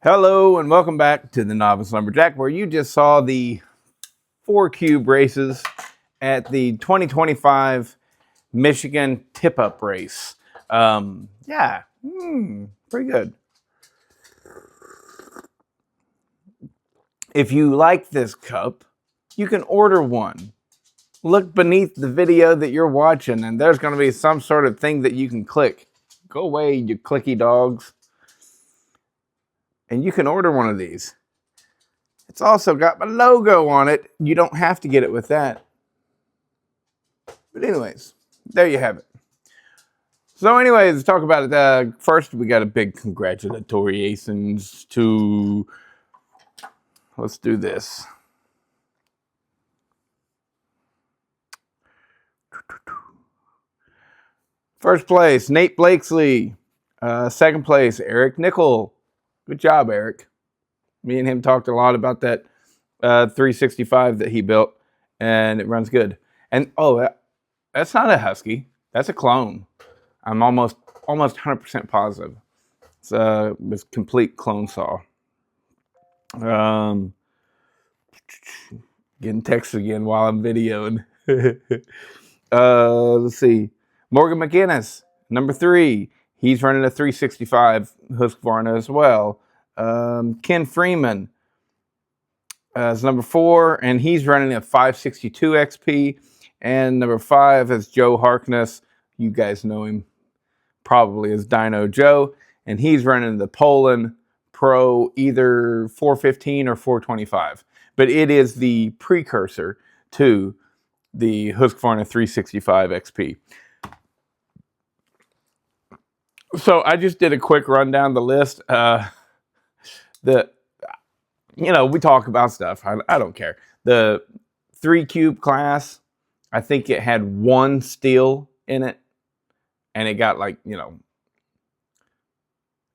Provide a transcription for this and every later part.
Hello and welcome back to the Novice Lumberjack, where you just saw the 4-cube races at the 2025 Michigan Tip-Up Race. Pretty good. If you like this cup, you can order one. Look beneath the video that you're watching, and there's going to be some sort of thing that you can click. Go away, you clicky dogs. And you can order one of these. It's also got my logo on it. You don't have to get it with that. But anyways, there you have it. So anyways, let's talk about it. First, we got a big congratulations to... Let's do this. First place, Nate Blakesley. Second place, Eric Nickel. Good job, Eric. Me and him talked a lot about that 365 that he built, and it runs good. And that's not a Husky. That's a clone. I'm almost 100% positive. It's this complete clone saw. Getting texts again while I'm videoing. Let's see. Morgan McGinnis, number 3. He's running a 365 Husqvarna as well. Ken Freeman is number 4, and he's running a 562 XP. And number 5 is Joe Harkness. You guys know him probably as Dino Joe. And he's running the Poland Pro, either 415 or 425. But it is the precursor to the Husqvarna 365 XP. So I just did a quick rundown of the list. We talk about stuff. I don't care. The 3-cube class, I think it had 1 Stihl in it. and it got like,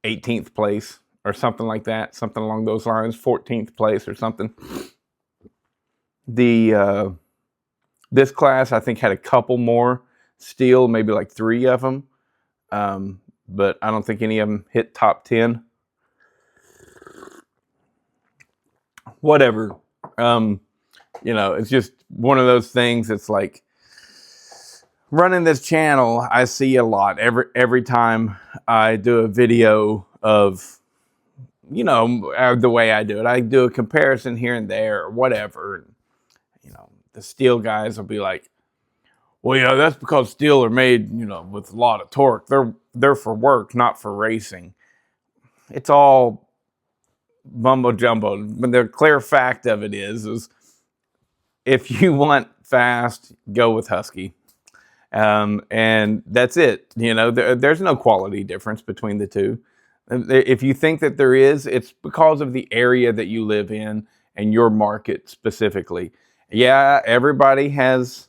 18th place or something like that, something along those lines, 14th place or something. The this class I think had a couple more Stihl, maybe like 3 of them, but I don't think any of them hit top 10. Whatever. It's just one of those things. It's like running this channel, I see a lot every time I do a video of, the way I do it. I do a comparison here and there or whatever. The Stihl guys will be like, well, that's because Stihl are made, with a lot of torque. They're for work, not for racing. It's all mumbo jumbo. But the clear fact of it is if you want fast, go with Husky. And that's it. There's no quality difference between the two. If you think that there is, it's because of the area that you live in and your market specifically. Yeah, everybody has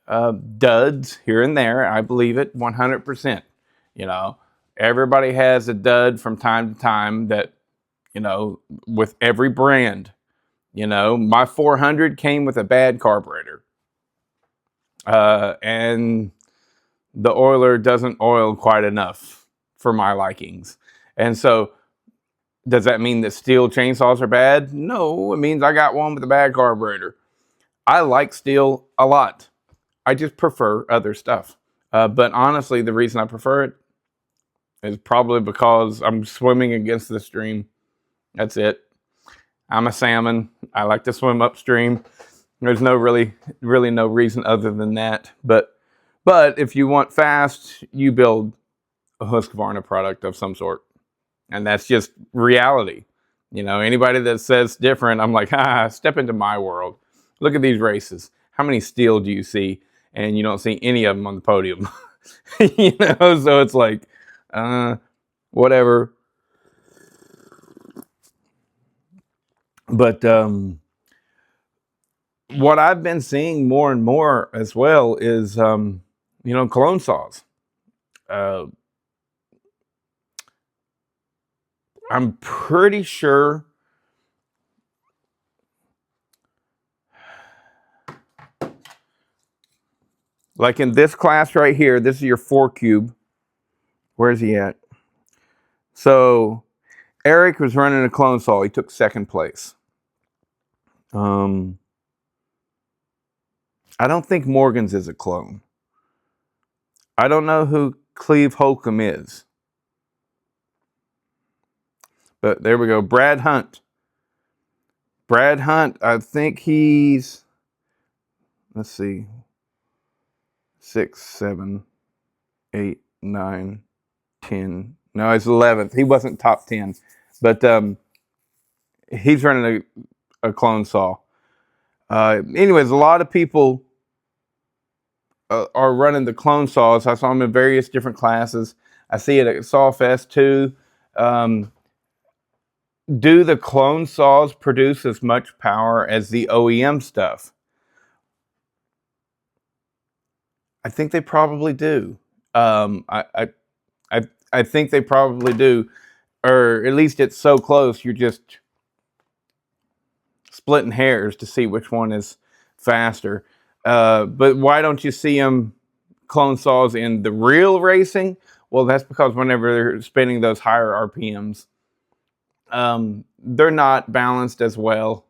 duds here and there. I believe it 100%. Everybody has a dud from time to time that, with every brand. My 400 came with a bad carburetor. And the oiler doesn't oil quite enough for my likings. And so, does that mean that Stihl chainsaws are bad? No, it means I got one with a bad carburetor. I like Stihl a lot. I just prefer other stuff. But honestly, the reason I prefer it is probably because I'm swimming against the stream. That's it. I'm a salmon. I like to swim upstream. There's really no reason other than that. But if you want fast, you build a Husqvarna product of some sort. And that's just reality. Anybody that says different, I'm like, step into my world. Look at these races. How many Stihl do you see? And you don't see any of them on the podium. So it's like, whatever. But what I've been seeing more and more as well is, clone saws. I'm pretty sure like in this class right here, this is your 4 cube. Where's he at? So Eric was running a clone saw. He took 2nd place. I don't think Morgan's is a clone. I don't know who Cleve Holcomb is. But there we go. Brad Hunt. Brad Hunt, I think he's, let's see, 6, 7, 8, 9, 10. No, he's 11th. He wasn't top 10. But he's running a clone saw. Anyways, a lot of people are running the clone saws. I saw them in various different classes. I see it at SawFest too. Do the clone saws produce as much power as the OEM stuff? I think they probably do. I think they probably do, or at least it's so close you're just splitting hairs to see which one is faster. But why don't you see them clone saws in the real racing? Well, that's because whenever they're spinning those higher RPMs, they're not balanced as well,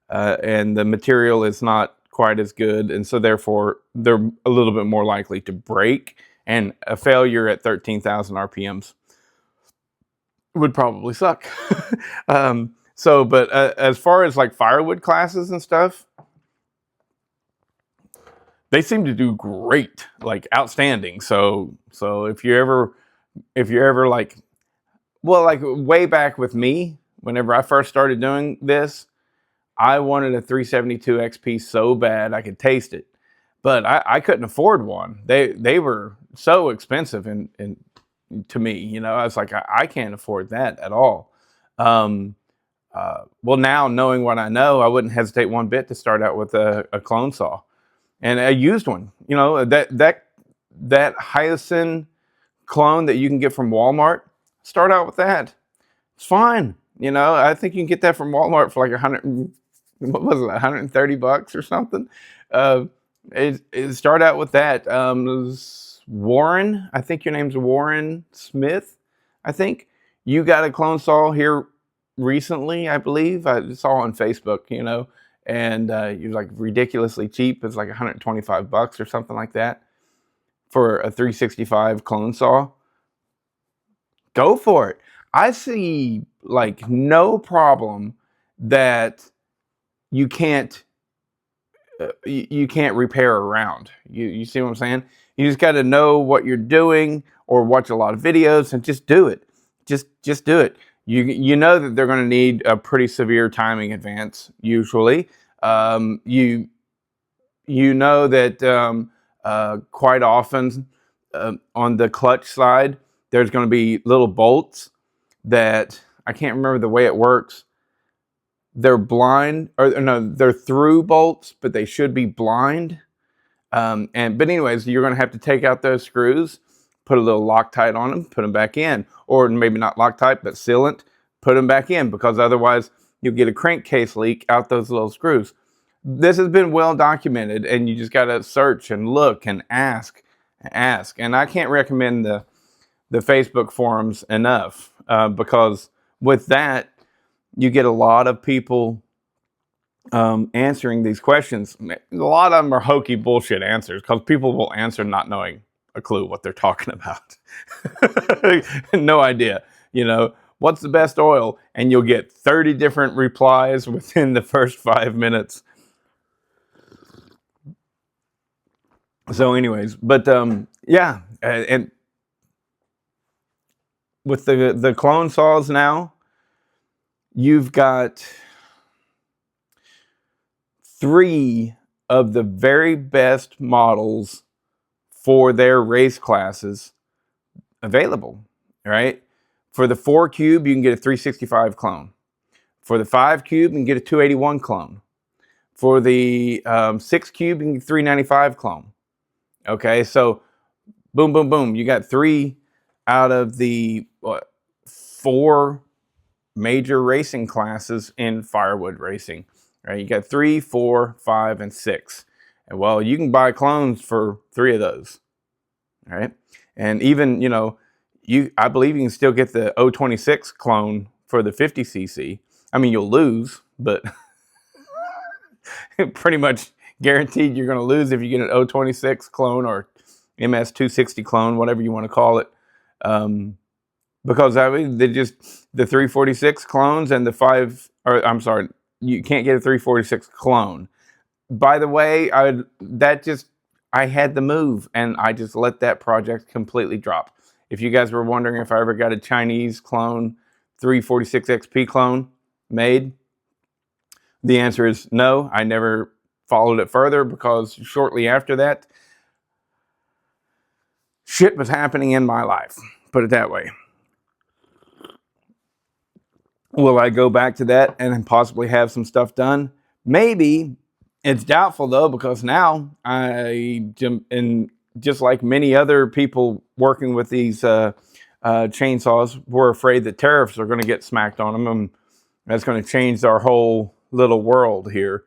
and the material is not quite as good, and so therefore they're a little bit more likely to break, and a failure at 13,000 RPMs would probably suck. But as far as like firewood classes and stuff, they seem to do great, like outstanding. So if you're ever like, well, like way back with me, whenever I first started doing this, I wanted a 372 XP so bad I could taste it, but I couldn't afford one. They were so expensive, and to me, I was like, I can't afford that at all. Well, now knowing what I know, I wouldn't hesitate one bit to start out with a clone saw and a used one. that Hyacinth clone that you can get from Walmart, start out with that. It's fine. You know, I think you can get that from Walmart for like 100, what was it, 130 bucks or something. Uh, start out with that. Warren, I think your name's Warren Smith. I think you got a clone saw here recently, I believe. I saw on Facebook, you know, and you're like ridiculously cheap. It's like 125 bucks or something like that for a 365 clone saw. Go for it. I see like no problem that you can't you can't repair around. You see what I'm saying? You just got to know what you're doing or watch a lot of videos and just do it. Just do it. You know that they're going to need a pretty severe timing advance usually. You know that quite often on the clutch side there's going to be little bolts that I can't remember the way it works. They're blind, or no, they're through bolts, but they should be blind. But anyways, you're going to have to take out those screws, put a little Loctite on them, put them back in, or maybe not Loctite, but sealant, put them back in, because otherwise you'll get a crankcase leak out those little screws. This has been well documented, and you just got to search and look and ask. And I can't recommend the Facebook forums enough, because with that, you get a lot of people answering these questions. A lot of them are hokey bullshit answers, because people will answer not knowing a clue what they're talking about. No idea. You know, what's the best oil? And you'll get 30 different replies within the first 5 minutes. So anyways, but yeah, and with the clone saws now, you've got 3 of the very best models for their race classes available, right? For the 4 cube, you can get a 365 clone. For the 5 cube, you can get a 281 clone. For the 6 cube, you can get a 395 clone. Okay, so boom, boom, boom. You got 3 out of the 4 major racing classes in firewood racing. Right? You got 3, 4, 5, and 6. And well, you can buy clones for 3 of those. All right. And even, you know, I believe you can still get the 026 clone for the 50cc. I mean, you'll lose, but pretty much guaranteed you're going to lose if you get an 026 clone or MS260 clone, whatever you want to call it. Because I mean, the 346 clones and the 5, or I'm sorry, you can't get a 346 clone. By the way, I had the move, and I just let that project completely drop. If you guys were wondering if I ever got a Chinese clone 346 XP clone made, the answer is no. I never followed it further, because shortly after that, shit was happening in my life. Put it that way. Will I go back to that and possibly have some stuff done? Maybe. It's doubtful though, because now and just like many other people working with these chainsaws, we're afraid that tariffs are going to get smacked on them, and that's going to change our whole little world here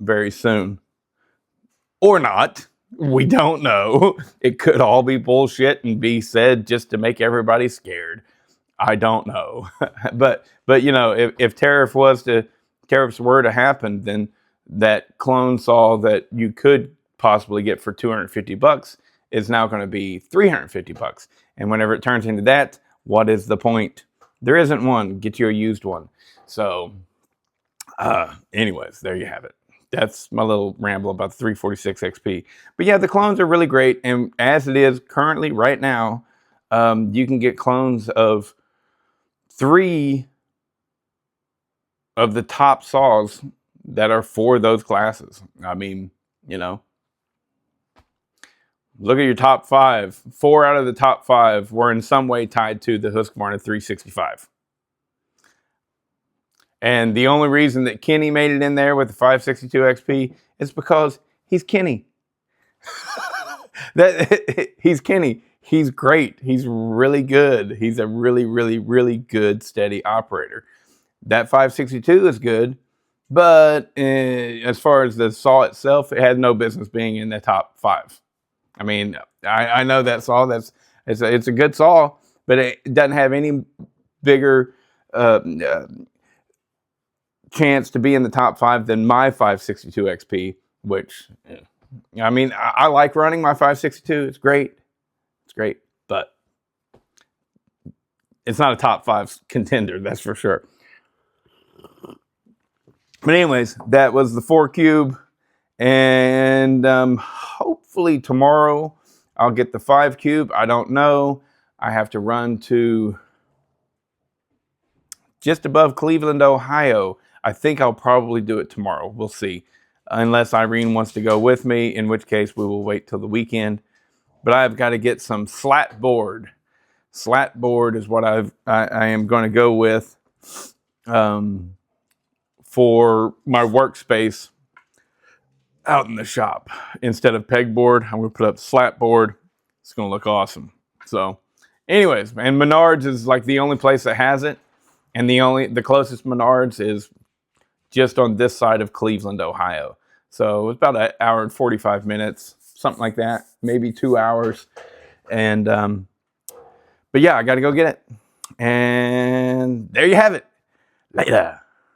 very soon. Or not. We don't know. It could all be bullshit and be said just to make everybody scared. I don't know. but you know, if tariffs were to happen, then that clone saw that you could possibly get for 250 bucks is now going to be 350 bucks. And whenever it turns into that, what is the point? There isn't one. Get you a used one. So anyways, there you have it. That's my little ramble about the 346 XP. But yeah, the clones are really great. And as it is currently right now, you can get clones of 3 of the top saws that are for those classes. I mean, you know, look at your top 5. 4 out of the top 5 were in some way tied to the Husqvarna 365. And the only reason that Kenny made it in there with the 562 XP is because he's Kenny. He's Kenny. He's great. He's really good. He's a really, really, really good steady operator. That 562 is good, but as far as the saw itself, it has no business being in the top 5. I mean, I know that saw. It's a good saw, but it doesn't have any bigger chance to be in the top 5 than my 562 XP, which, I mean, I like running my 562. It's great. It's great, but it's not a top 5 contender, that's for sure. But anyways, that was the 4 cube, and hopefully tomorrow I'll get the 5 cube. I don't know. I have to run to just above Cleveland, Ohio. I think I'll probably do it tomorrow. We'll see. Unless Irene wants to go with me, in which case we will wait till the weekend. But I've got to get some slat board. Slat board is what I am going to go with for my workspace out in the shop. Instead of pegboard, I'm going to put up slat board. It's going to look awesome. So anyways, and Menards is like the only place that has it. And the closest Menards is just on this side of Cleveland, Ohio. So it's about an hour and 45 minutes, something like that, maybe 2 hours. And but yeah, I got to go get it. And there you have it. Later.